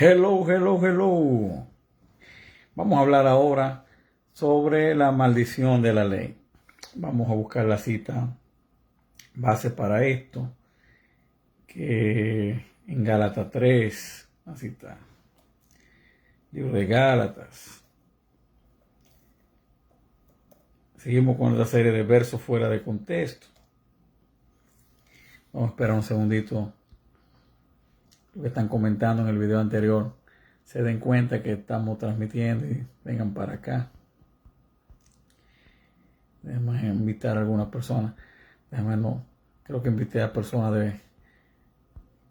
Hello, hello, hello. Vamos a hablar ahora sobre la maldición de la ley. Vamos a buscar la cita base para esto, que en Gálatas 3, la cita, libro de Gálatas. Seguimos con la serie de versos fuera de contexto. Vamos a esperar un segundito. Los que están comentando en el video anterior se den cuenta que estamos transmitiendo y vengan para acá. Déjame invitar a algunas personas. Creo que invité a personas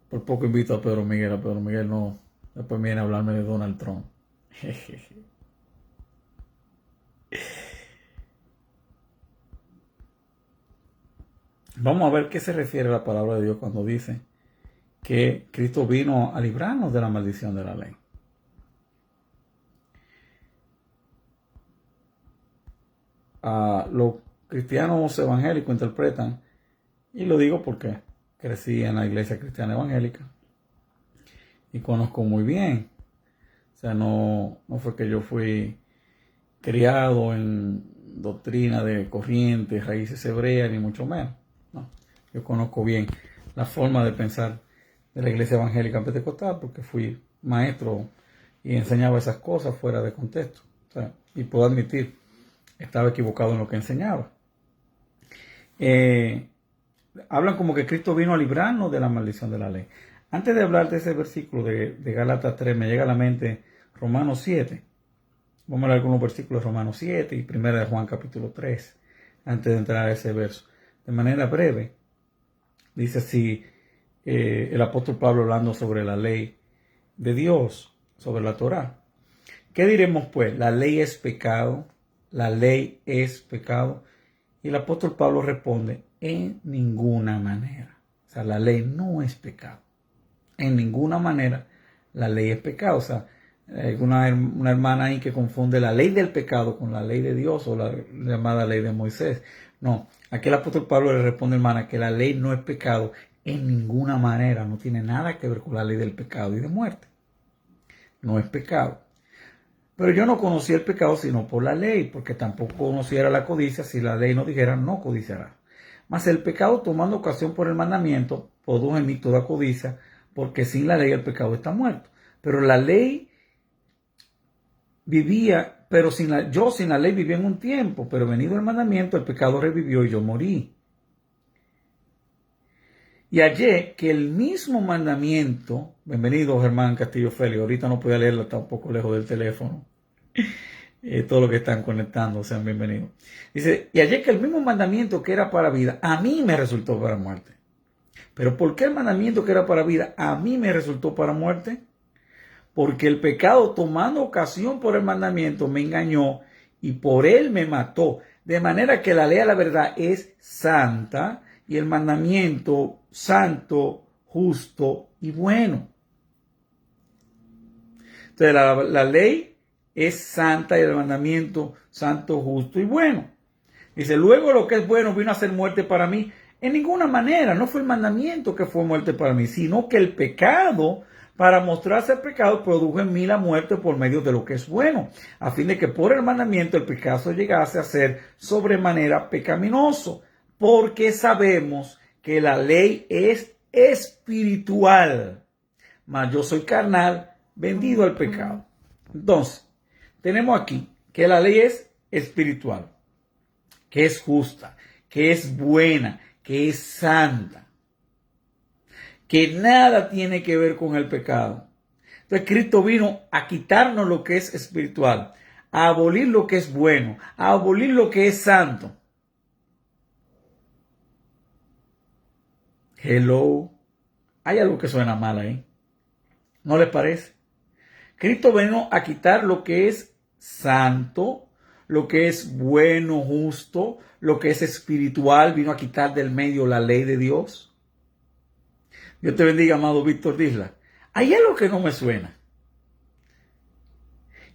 por poco invito a Pedro Miguel. A Pedro Miguel no. Después viene a hablarme de Donald Trump. Vamos a ver qué se refiere a la palabra de Dios cuando dice que Cristo vino a librarnos de la maldición de la ley. Los cristianos evangélicos interpretan, y lo digo porque crecí en la iglesia cristiana evangélica y conozco muy bien. O sea, no fue que yo fui criado en doctrina de corrientes, raíces hebreas, ni mucho menos. No, yo conozco bien la forma de pensar de la iglesia evangélica pentecostal porque fui maestro y enseñaba esas cosas fuera de contexto. O sea, y puedo admitir, estaba equivocado en lo que enseñaba. Hablan como que Cristo vino a librarnos de la maldición de la ley. Antes de hablar de ese versículo de Gálatas 3, me llega a la mente Romanos 7. Vamos a hablar algunos versículos de Romanos 7 y 1 de Juan capítulo 3, antes de entrar a ese verso. De manera breve, dice así el apóstol Pablo hablando sobre la ley de Dios, sobre la Torá. ¿Qué diremos pues? La ley es pecado, la ley es pecado. Y el apóstol Pablo responde, en ninguna manera. O sea, la ley no es pecado. En ninguna manera la ley es pecado. O sea, hay una hermana ahí que confunde la ley del pecado con la ley de Dios o la llamada ley de Moisés. No, aquí el apóstol Pablo le responde, hermana, que la ley no es pecado en ninguna manera. No tiene nada que ver con la ley del pecado y de muerte. No es pecado. Pero yo no conocía el pecado sino por la ley, porque tampoco conociera la codicia si la ley no dijera no codiciarás. Mas el pecado, tomando ocasión por el mandamiento, produjo en mí toda codicia, porque sin la ley el pecado está muerto. Pero la ley vivía, yo sin la ley vivía en un tiempo, pero venido el mandamiento, el pecado revivió y yo morí. Y hallé que el mismo mandamiento, bienvenido Germán Castillo Félix, ahorita no podía leerlo, está un poco lejos del teléfono. Todos los que están conectando, sean bienvenidos. Dice, y hallé que el mismo mandamiento que era para vida, a mí me resultó para muerte. Pero ¿por qué el mandamiento que era para vida, a mí me resultó para muerte? Porque el pecado, tomando ocasión por el mandamiento, me engañó y por él me mató. De manera que la ley a la verdad es santa y el mandamiento santo, justo y bueno. Entonces la ley es santa y el mandamiento santo, justo y bueno. Dice, luego lo que es bueno vino a ser muerte para mí. En ninguna manera, no fue el mandamiento que fue muerte para mí, sino que el pecado, para mostrarse el pecado, produjo en mí la muerte por medio de lo que es bueno, a fin de que por el mandamiento el pecado llegase a ser sobremanera pecaminoso, porque sabemos que la ley es espiritual, mas yo soy carnal, vendido al pecado. Entonces, tenemos aquí que la ley es espiritual, que es justa, que es buena, que es santa, que nada tiene que ver con el pecado. Entonces Cristo vino a quitarnos lo que es espiritual, a abolir lo que es bueno, a abolir lo que es santo. Hello. Hay algo que suena mal ahí. ¿No les parece? Cristo vino a quitar lo que es santo, lo que es bueno, justo, lo que es espiritual, vino a quitar del medio la ley de Dios. Dios te bendiga, amado Víctor Disla. Hay algo que no me suena.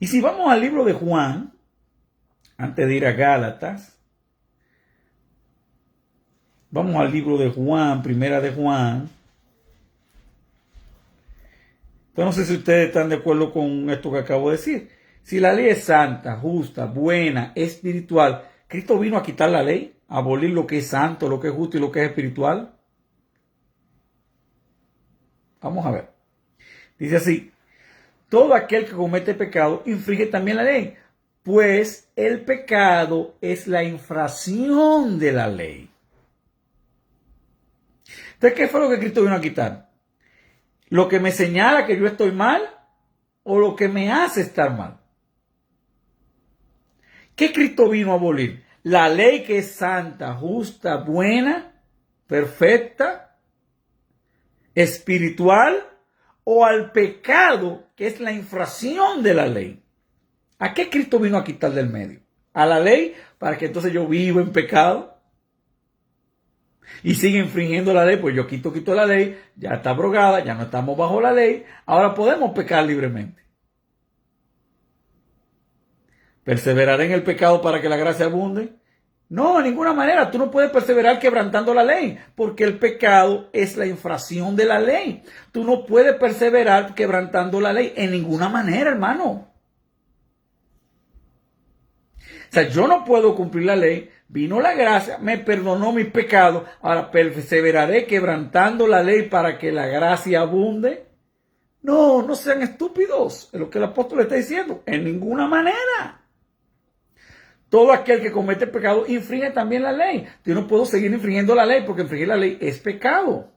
Y si vamos al libro de Juan, antes de ir a Gálatas, vamos al libro de Juan, primera de Juan, Entonces no sé si ustedes están de acuerdo con esto que acabo de decir. Si la ley es santa, justa, buena, espiritual, ¿Cristo vino a quitar la ley? ¿A abolir lo que es santo, lo que es justo y lo que es espiritual? Vamos a ver. Dice así: todo aquel que comete pecado infringe también la ley, pues el pecado es la infracción de la ley. Entonces, ¿qué fue lo que Cristo vino a quitar? ¿Lo que me señala que yo estoy mal o lo que me hace estar mal? ¿Qué Cristo vino a abolir? La ley que es santa, justa, buena, perfecta, espiritual, o al pecado que es la infracción de la ley. ¿A qué Cristo vino a quitar del medio? ¿A la ley para que entonces yo viva en pecado y siga infringiendo la ley? Pues yo quito la ley, ya está abrogada, ya no estamos bajo la ley, ahora podemos pecar libremente. ¿Perseveraré en el pecado para que la gracia abunde? No, de ninguna manera. Tú no puedes perseverar quebrantando la ley, porque el pecado es la infracción de la ley. Tú no puedes perseverar quebrantando la ley en ninguna manera, hermano. O sea, yo no puedo cumplir la ley. Vino la gracia, me perdonó mis pecados. Ahora, ¿perseveraré quebrantando la ley para que la gracia abunde? No, no sean estúpidos. Es lo que el apóstol está diciendo. En ninguna manera. Todo aquel que comete pecado infringe también la ley. Yo no puedo seguir infringiendo la ley porque infringir la ley es pecado.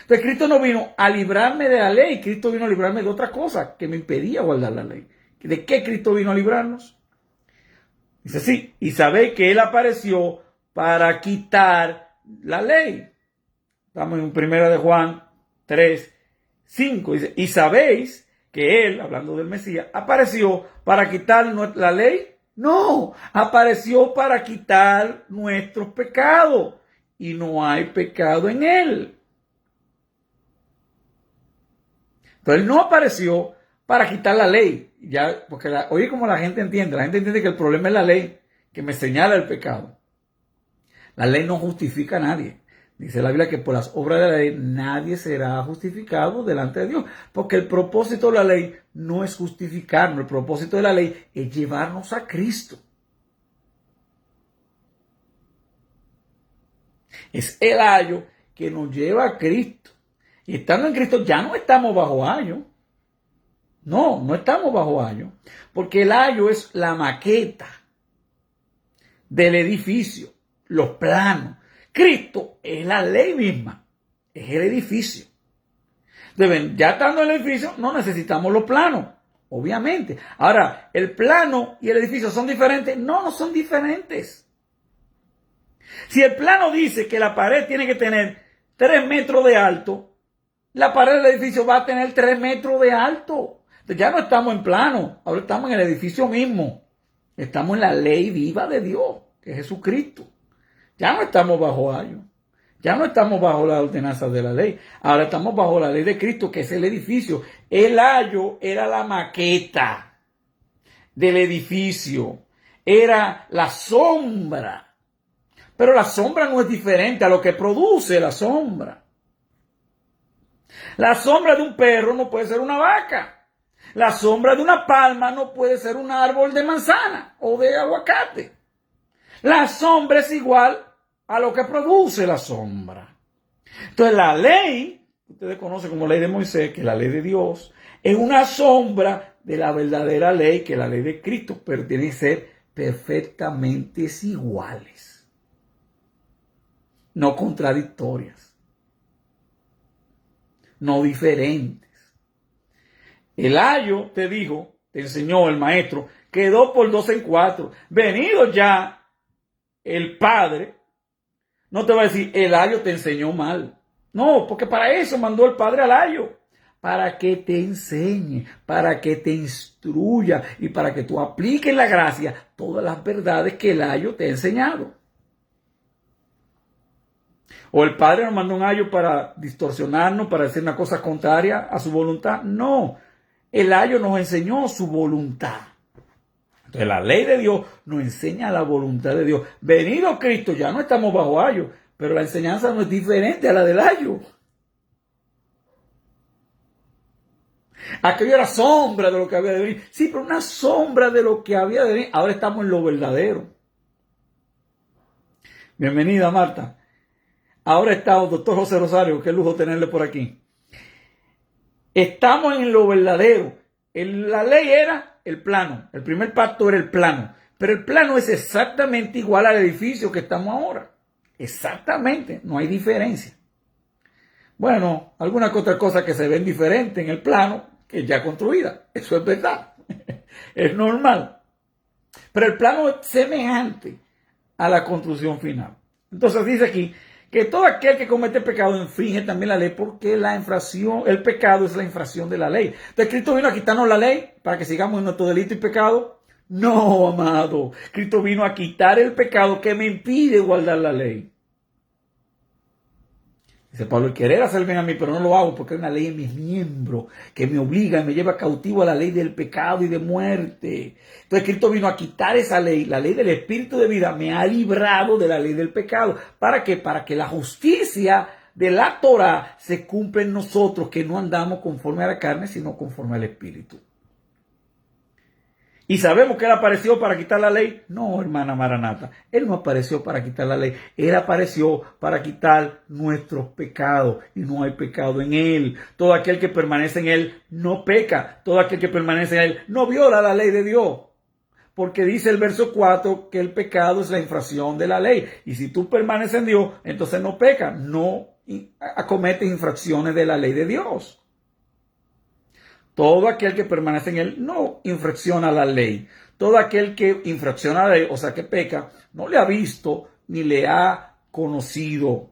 Entonces Cristo no vino a librarme de la ley. Cristo vino a librarme de otra cosa que me impedía guardar la ley. ¿De qué Cristo vino a librarnos? Dice así: y sabéis que Él apareció para quitar la ley. Estamos en 1 de Juan 3, 5. Dice: y sabéis que Él, hablando del Mesías, apareció para quitar la ley. No, apareció para quitar nuestros pecados. Y no hay pecado en Él. Entonces Él no apareció para quitar la ley. Ya, porque oye, como la gente entiende que el problema es la ley, que me señala el pecado. La ley no justifica a nadie. Dice la Biblia que por las obras de la ley nadie será justificado delante de Dios. Porque el propósito de la ley no es justificarnos. El propósito de la ley es llevarnos a Cristo. Es el ayo que nos lleva a Cristo. Y estando en Cristo ya no estamos bajo ayo. No estamos bajo ayo. Porque el ayo es la maqueta del edificio, los planos. Cristo es la ley misma, es el edificio. Ya estando en el edificio, no necesitamos los planos, obviamente. Ahora, ¿el plano y el edificio son diferentes? No, no son diferentes. Si el plano dice que la pared tiene que tener 3 metros de alto, la pared del edificio va a tener 3 metros de alto. Entonces ya no estamos en plano, ahora estamos en el edificio mismo. Estamos en la ley viva de Dios, que es Jesucristo. Ya no estamos bajo ayo. Ya no estamos bajo la ordenanza de la ley. Ahora estamos bajo la ley de Cristo, que es el edificio. El ayo era la maqueta del edificio. Era la sombra. Pero la sombra no es diferente a lo que produce la sombra. La sombra de un perro no puede ser una vaca. La sombra de una palma no puede ser un árbol de manzana o de aguacate. La sombra es igual a lo que produce la sombra. Entonces la ley, ustedes conocen como ley de Moisés, que es la ley de Dios, es una sombra de la verdadera ley, que es la ley de Cristo, pero tienen que ser perfectamente iguales, no contradictorias, no diferentes. El ayo te dijo, te enseñó el maestro, que 2 por 2 en 4. Venido ya el Padre, no te va a decir, el ayo te enseñó mal. No, porque para eso mandó el Padre al ayo. Para que te enseñe, para que te instruya y para que tú apliques la gracia todas las verdades que el ayo te ha enseñado. ¿O el Padre nos mandó un ayo para distorsionarnos, para decir una cosa contraria a su voluntad? No, el ayo nos enseñó su voluntad. Entonces la ley de Dios nos enseña la voluntad de Dios. Venido Cristo, ya no estamos bajo ayo, pero la enseñanza no es diferente a la del ayo. Aquello era sombra de lo que había de venir. Sí, pero una sombra de lo que había de venir. Ahora estamos en lo verdadero. Bienvenida, Marta. Ahora estamos, doctor José Rosario, qué lujo tenerle por aquí. Estamos en lo verdadero. La ley era el plano. El primer pacto era el plano. Pero el plano es exactamente igual al edificio que estamos ahora. Exactamente. No hay diferencia. Bueno, alguna que otra cosa que se ven diferente en el plano que ya construida. Eso es verdad. Es normal. Pero el plano es semejante a la construcción final. Entonces dice aquí que todo aquel que comete pecado infringe también la ley, porque el pecado es la infracción de la ley. Entonces Cristo vino a quitarnos la ley para que sigamos en nuestro delito y pecado. No, amado. Cristo vino a quitar el pecado que me impide guardar la ley. Dice Pablo, el querer hacer bien a mí, pero no lo hago porque hay una ley en mis miembros que me obliga y me lleva cautivo a la ley del pecado y de muerte. Entonces Cristo vino a quitar esa ley, la ley del Espíritu de vida me ha librado de la ley del pecado. ¿Para qué? Para que la justicia de la Torah se cumpla en nosotros, que no andamos conforme a la carne, sino conforme al Espíritu. ¿Y sabemos que Él apareció para quitar la ley? No, hermana Maranata. Él no apareció para quitar la ley. Él apareció para quitar nuestros pecados. Y no hay pecado en Él. Todo aquel que permanece en Él no peca. Todo aquel que permanece en Él no viola la ley de Dios. Porque dice el verso 4 que el pecado es la infracción de la ley. Y si tú permaneces en Dios, entonces no pecas. No acometes infracciones de la ley de Dios. Todo aquel que permanece en él no infracciona la ley. Todo aquel que infracciona la ley, o sea que peca, no le ha visto ni le ha conocido.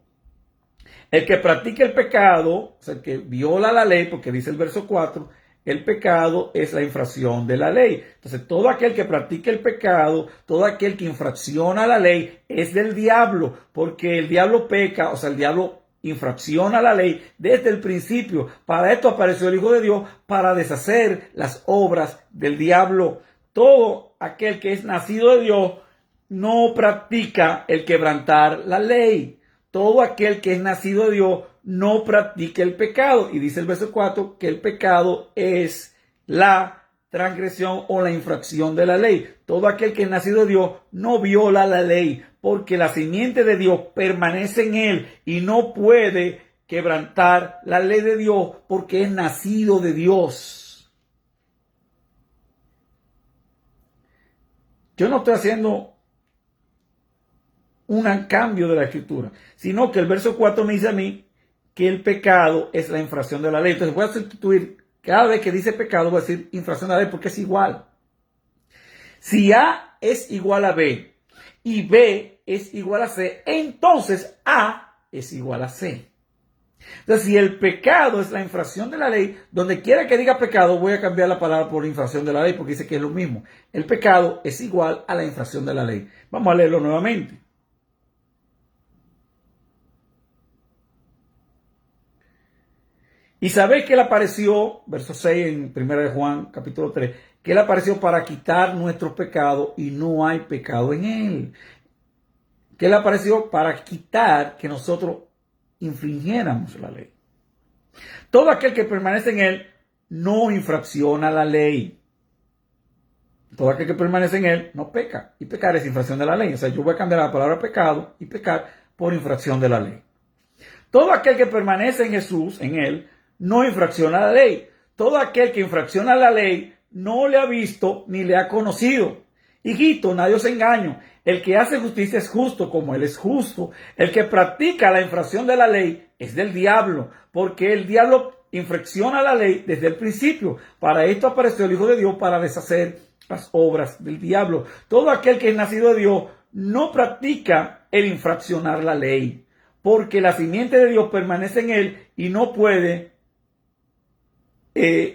El que practica el pecado, o sea, el que viola la ley, porque dice el verso 4, el pecado es la infracción de la ley. Entonces, todo aquel que practica el pecado, todo aquel que infracciona la ley, es del diablo, porque el diablo peca, o sea, el diablo infracciona la ley desde el principio. Para esto apareció el Hijo de Dios, para deshacer las obras del diablo. Todo aquel que es nacido de Dios no practica el quebrantar la ley. Todo aquel que es nacido de Dios no practica el pecado. Y dice el verso 4 que el pecado es la transgresión o la infracción de la ley. Todo aquel que es nacido de Dios no viola la ley, porque la simiente de Dios permanece en él y no puede quebrantar la ley de Dios porque es nacido de Dios. Yo no estoy haciendo un cambio de la escritura, sino que el verso 4 me dice a mí que el pecado es la infracción de la ley. Entonces voy a sustituir cada vez que dice pecado, voy a decir infracción de la ley porque es igual. Si A es igual a B y B es igual a C, entonces A es igual a C. Entonces, si el pecado es la infracción de la ley, donde quiera que diga pecado, voy a cambiar la palabra por infracción de la ley porque dice que es lo mismo. El pecado es igual a la infracción de la ley. Vamos a leerlo nuevamente. Y sabéis que Él apareció, verso 6 en 1 de Juan, capítulo 3, que Él apareció para quitar nuestros pecados y no hay pecado en Él. Que Él apareció para quitar que nosotros infringiéramos la ley. Todo aquel que permanece en Él no infracciona la ley. Todo aquel que permanece en Él no peca. Y pecar es infracción de la ley. O sea, yo voy a cambiar la palabra pecado y pecar por infracción de la ley. Todo aquel que permanece en Jesús, en Él, no infracciona la ley. Todo aquel que infracciona la ley no le ha visto ni le ha conocido. Hijito, nadie os engaño. El que hace justicia es justo como Él es justo. El que practica la infracción de la ley es del diablo, porque el diablo infracciona la ley desde el principio. Para esto apareció el Hijo de Dios, para deshacer las obras del diablo. Todo aquel que es nacido de Dios no practica el infraccionar la ley, porque la simiente de Dios permanece en él y no puede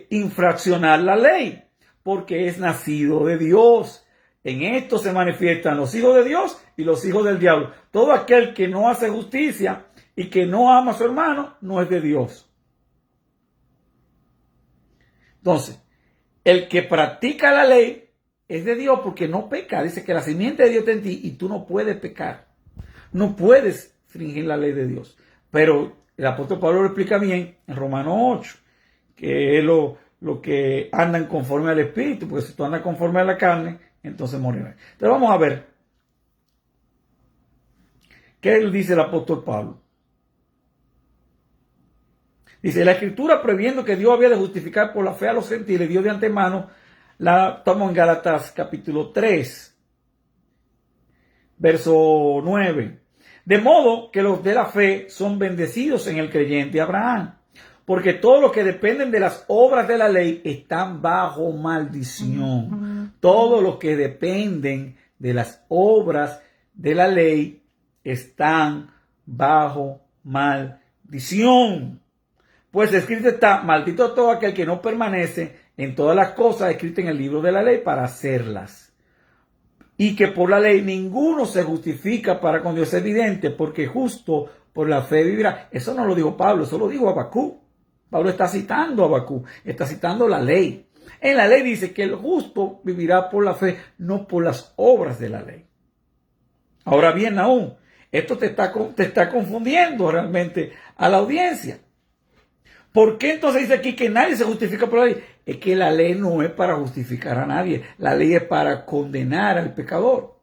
infraccionar la ley, porque es nacido de Dios. En esto se manifiestan los hijos de Dios y los hijos del diablo. Todo aquel que no hace justicia y que no ama a su hermano no es de Dios. Entonces, el que practica la ley es de Dios porque no peca. Dice que la simiente de Dios está en ti y tú no puedes pecar. No puedes infringir la ley de Dios. Pero el apóstol Pablo lo explica bien en Romanos 8, que él lo los que andan conforme al Espíritu, porque si tú andas conforme a la carne, entonces morirás. Entonces vamos a ver qué dice el apóstol Pablo. Dice, la Escritura, previendo que Dios había de justificar por la fe a los gentiles, dio de antemano, la tomo en Gálatas capítulo 3, verso 9. De modo que los de la fe son bendecidos en el creyente Abraham, porque todos los que dependen de las obras de la ley están bajo maldición. Todos los que dependen de las obras de la ley están bajo maldición. Pues escrito está, maldito todo aquel que no permanece en todas las cosas escritas en el libro de la ley para hacerlas. Y que por la ley ninguno se justifica para con Dios. Es evidente, porque justo por la fe vivirá. Eso no lo dijo Pablo, eso lo dijo Habacuc. Pablo está citando a Habacuc, está citando la ley. En la ley dice que el justo vivirá por la fe, no por las obras de la ley. Ahora bien, aún, esto te está confundiendo realmente a la audiencia. ¿Por qué entonces dice aquí que nadie se justifica por la ley? Es que la ley no es para justificar a nadie. La ley es para condenar al pecador.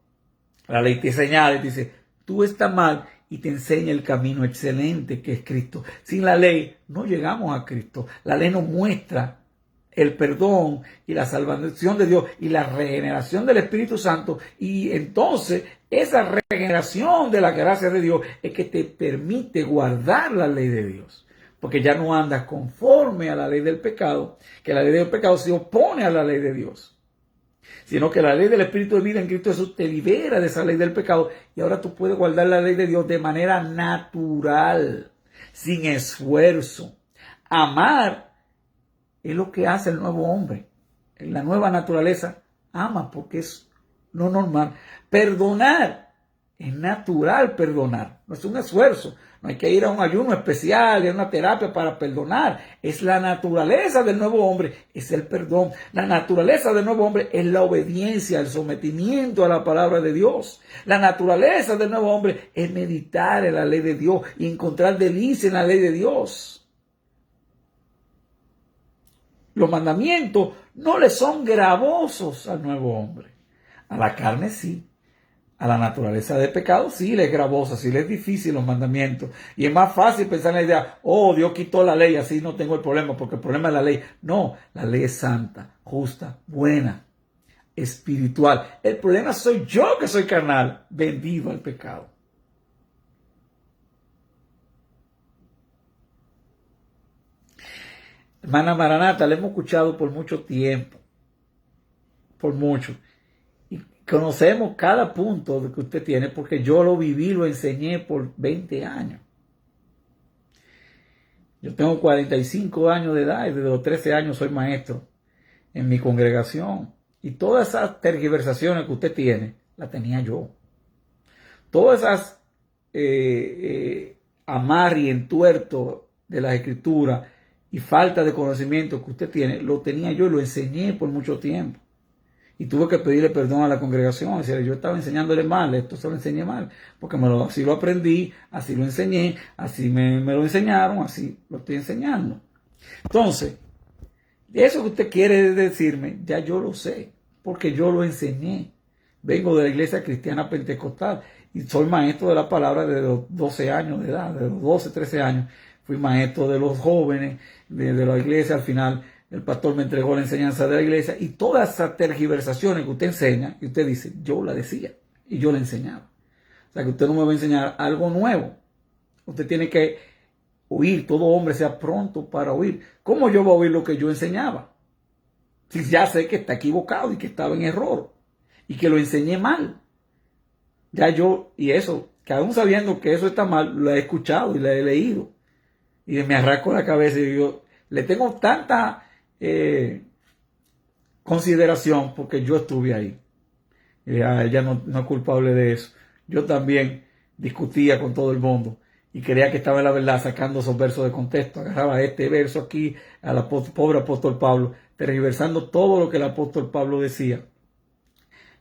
La ley te señala y te dice, tú estás mal, y te enseña el camino excelente que es Cristo. Sin la ley no llegamos a Cristo. La ley nos muestra el perdón y la salvación de Dios y la regeneración del Espíritu Santo. Y entonces esa regeneración de la gracia de Dios es que te permite guardar la ley de Dios. Porque ya no andas conforme a la ley del pecado, que la ley del pecado se opone a la ley de Dios. Sino que la ley del Espíritu de vida en Cristo Jesús te libera de esa ley del pecado y ahora tú puedes guardar la ley de Dios de manera natural, sin esfuerzo. Amar es lo que hace el nuevo hombre. En la nueva naturaleza ama porque es lo normal. Perdonar es natural, perdonar, no es un esfuerzo. No hay que ir a un ayuno especial, a una terapia para perdonar. Es la naturaleza del nuevo hombre, es el perdón. La naturaleza del nuevo hombre es la obediencia, el sometimiento a la palabra de Dios. La naturaleza del nuevo hombre es meditar en la ley de Dios y encontrar delicia en la ley de Dios. Los mandamientos no le son gravosos al nuevo hombre. A la carne sí. A la naturaleza de pecado sí le es gravosa, sí le es difícil los mandamientos. Y es más fácil pensar en la idea, oh, Dios quitó la ley, así no tengo el problema, porque el problema es la ley. No, la ley es santa, justa, buena, espiritual. El problema soy yo que soy carnal, vendido al pecado. Hermana Maranata, la hemos escuchado por mucho tiempo, por mucho. Conocemos cada punto que usted tiene porque yo lo viví, lo enseñé por 20 años. Yo tengo 45 años de edad y desde los 13 años soy maestro en mi congregación. Y todas esas tergiversaciones que usted tiene, las tenía yo. Todas esas amarre y entuerto de las escrituras y falta de conocimiento que usted tiene, lo tenía yo y lo enseñé por mucho tiempo. Y tuve que pedirle perdón a la congregación, decirle, yo estaba enseñándole mal, esto se lo enseñé mal, porque así lo aprendí, así lo enseñé, así me lo enseñaron, así lo estoy enseñando. Entonces, eso que usted quiere decirme, ya yo lo sé, porque yo lo enseñé. Vengo de la iglesia cristiana pentecostal y soy maestro de la palabra desde los 12 años de edad, de los 12, 13 años. Fui maestro de los jóvenes, de la iglesia al final. El pastor me entregó la enseñanza de la iglesia y todas esas tergiversaciones que usted enseña, y usted dice, yo la decía y yo la enseñaba. O sea que usted no me va a enseñar algo nuevo. Usted tiene que oír, todo hombre sea pronto para oír. ¿Cómo yo voy a oír lo que yo enseñaba? Si ya sé que está equivocado y que estaba en error y que lo enseñé mal. Ya yo, y eso, que aún sabiendo que eso está mal, lo he escuchado y lo he leído. Y me arranco la cabeza y digo, le tengo tanta consideración porque yo estuve ahí. Ella no es culpable de eso. Yo también discutía con todo el mundo y creía que estaba en la verdad sacando esos versos de contexto. Agarraba este verso aquí al pobre apóstol Pablo, tergiversando todo lo que el apóstol Pablo decía.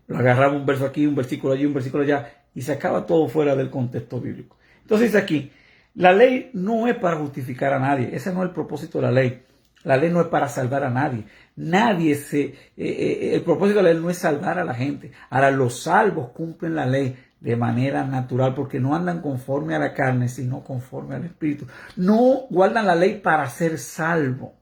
Lo agarraba un verso aquí, un versículo allí, un versículo allá y sacaba todo fuera del contexto bíblico. Entonces dice aquí, la ley no es para justificar a nadie. Ese no es el propósito de la ley. La ley no es para salvar a nadie. El propósito de la ley no es salvar a la gente. Ahora, los salvos cumplen la ley de manera natural porque no andan conforme a la carne, sino conforme al Espíritu. No guardan la ley para ser salvo.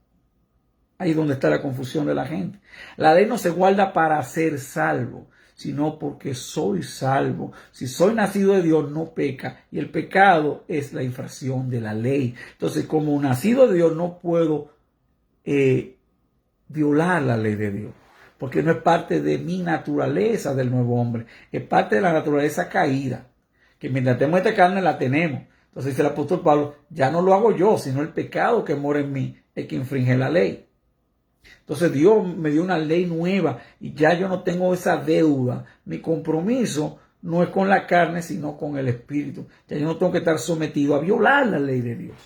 Ahí es donde está la confusión de la gente. La ley no se guarda para ser salvo, sino porque soy salvo. Si soy nacido de Dios, no peca. Y el pecado es la infracción de la ley. Entonces, como nacido de Dios, no puedo violar la ley de Dios. Porque no es parte de mi naturaleza del nuevo hombre. Es parte de la naturaleza caída. Que mientras tenemos esta carne, la tenemos. Entonces dice el apóstol Pablo, ya no lo hago yo, sino el pecado que mora en mí es que infringe la ley. Entonces Dios me dio una ley nueva y ya yo no tengo esa deuda. Mi compromiso no es con la carne, sino con el Espíritu. Ya yo no tengo que estar sometido a violar la ley de Dios.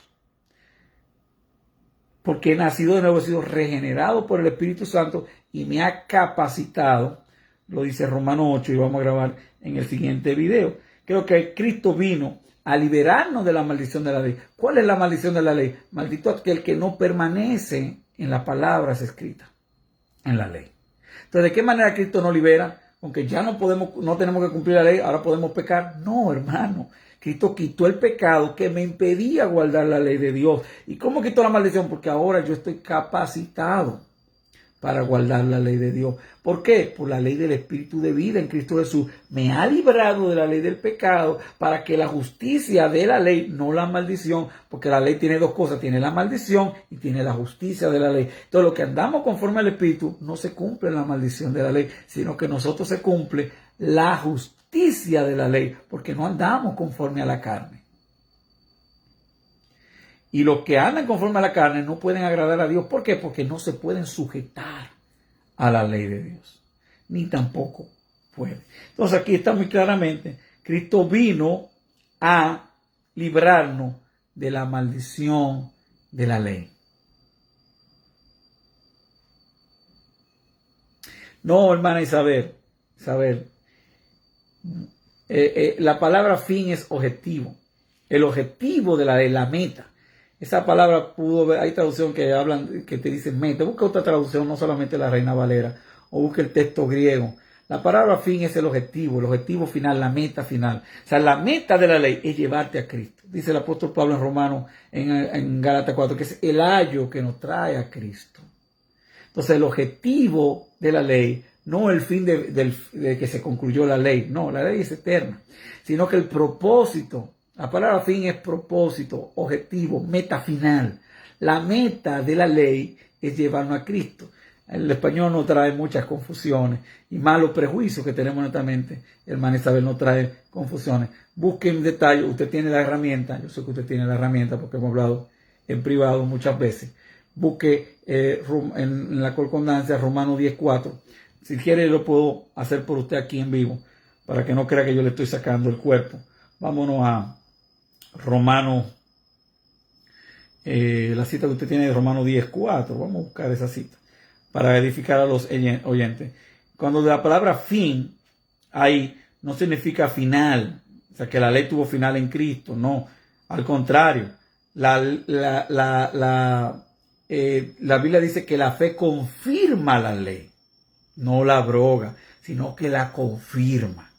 Porque he nacido de nuevo, he sido regenerado por el Espíritu Santo y me ha capacitado. Lo dice Romanos 8 y vamos a grabar en el siguiente video. Creo que Cristo vino a liberarnos de la maldición de la ley. ¿Cuál es la maldición de la ley? Maldito aquel que no permanece en las palabras escritas en la ley. Entonces, ¿de qué manera Cristo nos libera? Aunque ya no tenemos que cumplir la ley, ahora podemos pecar. No, hermano. Cristo quitó el pecado que me impedía guardar la ley de Dios. ¿Y cómo quitó la maldición? Porque ahora yo estoy capacitado para guardar la ley de Dios. ¿Por qué? Por la ley del Espíritu de vida en Cristo Jesús. Me ha librado de la ley del pecado para que la justicia de la ley, no la maldición, porque la ley tiene dos cosas, tiene la maldición y tiene la justicia de la ley. Entonces, lo que andamos conforme al Espíritu no se cumple la maldición de la ley, sino que nosotros se cumple la justicia de la ley, porque no andamos conforme a la carne. Y los que andan conforme a la carne no pueden agradar a Dios. ¿Por qué? Porque no se pueden sujetar a la ley de Dios. Ni tampoco pueden. Entonces aquí está muy claramente, Cristo vino a librarnos de la maldición de la ley. No, hermana Isabel, la palabra fin es objetivo. El objetivo de la ley, la meta. Esa palabra hay traducción que hablan, que te dicen meta. Busca otra traducción, no solamente la Reina Valera, o busca el texto griego. La palabra fin es el objetivo final, la meta final. O sea, la meta de la ley es llevarte a Cristo. Dice el apóstol Pablo en Romanos, en Gálatas 4, que es el ayo que nos trae a Cristo. Entonces, el objetivo de la ley, no el fin de que se concluyó la ley. No, la ley es eterna. Sino que el propósito. La palabra fin es propósito, objetivo, meta final. La meta de la ley es llevarnos a Cristo. El español nos trae muchas confusiones y malos prejuicios que tenemos en nuestra mente. Hermana Isabel nos trae confusiones. Busque en detalle, usted tiene la herramienta, yo sé que usted tiene la herramienta porque hemos hablado en privado muchas veces. Busque en la concordancia Romanos 10:4. Si quiere lo puedo hacer por usted aquí en vivo para que no crea que yo le estoy sacando el cuerpo. Vámonos a Romanos, la cita que usted tiene de Romanos 10:4. Vamos a buscar esa cita para edificar a los oyentes. Cuando la palabra fin ahí no significa final, o sea que la ley tuvo final en Cristo, no, al contrario, la Biblia dice que la fe confirma la ley, no la abroga, sino que la confirma,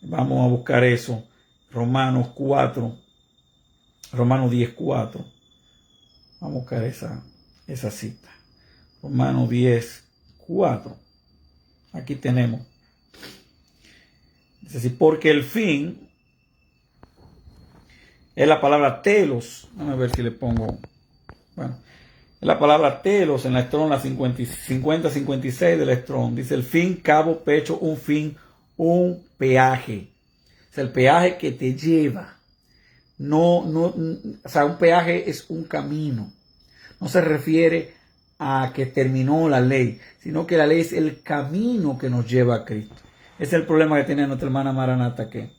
Vamos a buscar eso. Romanos 10:4. Vamos a buscar esa cita. Romanos 10:4. Aquí tenemos. Es decir, porque el fin es la palabra telos. Vamos a ver si le pongo. Bueno, es la palabra telos en la Strong, la 50-56 de la Strong. Dice el fin, cabo, pecho, un fin, un peaje. Es el peaje que te lleva. O sea, un peaje es un camino. No se refiere a que terminó la ley, sino que la ley es el camino que nos lleva a Cristo. Ese es el problema que tiene nuestra hermana Maranata, que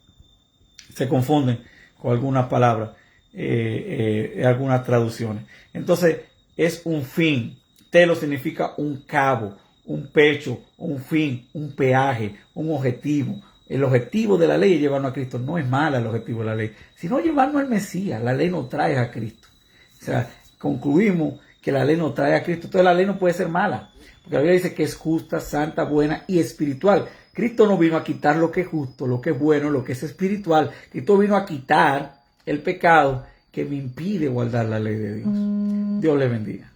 se confunden con algunas palabras, algunas traducciones. Entonces, es un fin. Telo significa un cabo, un pecho, un fin, un peaje, un objetivo. El objetivo de la ley es llevarnos a Cristo. No es mala el objetivo de la ley, sino llevarnos al Mesías. La ley nos trae a Cristo. O sea, concluimos que la ley no trae a Cristo. Entonces la ley no puede ser mala, porque la Biblia dice que es justa, santa, buena y espiritual. Cristo no vino a quitar lo que es justo, lo que es bueno, lo que es espiritual. Cristo vino a quitar el pecado que me impide guardar la ley de Dios. Dios le bendiga.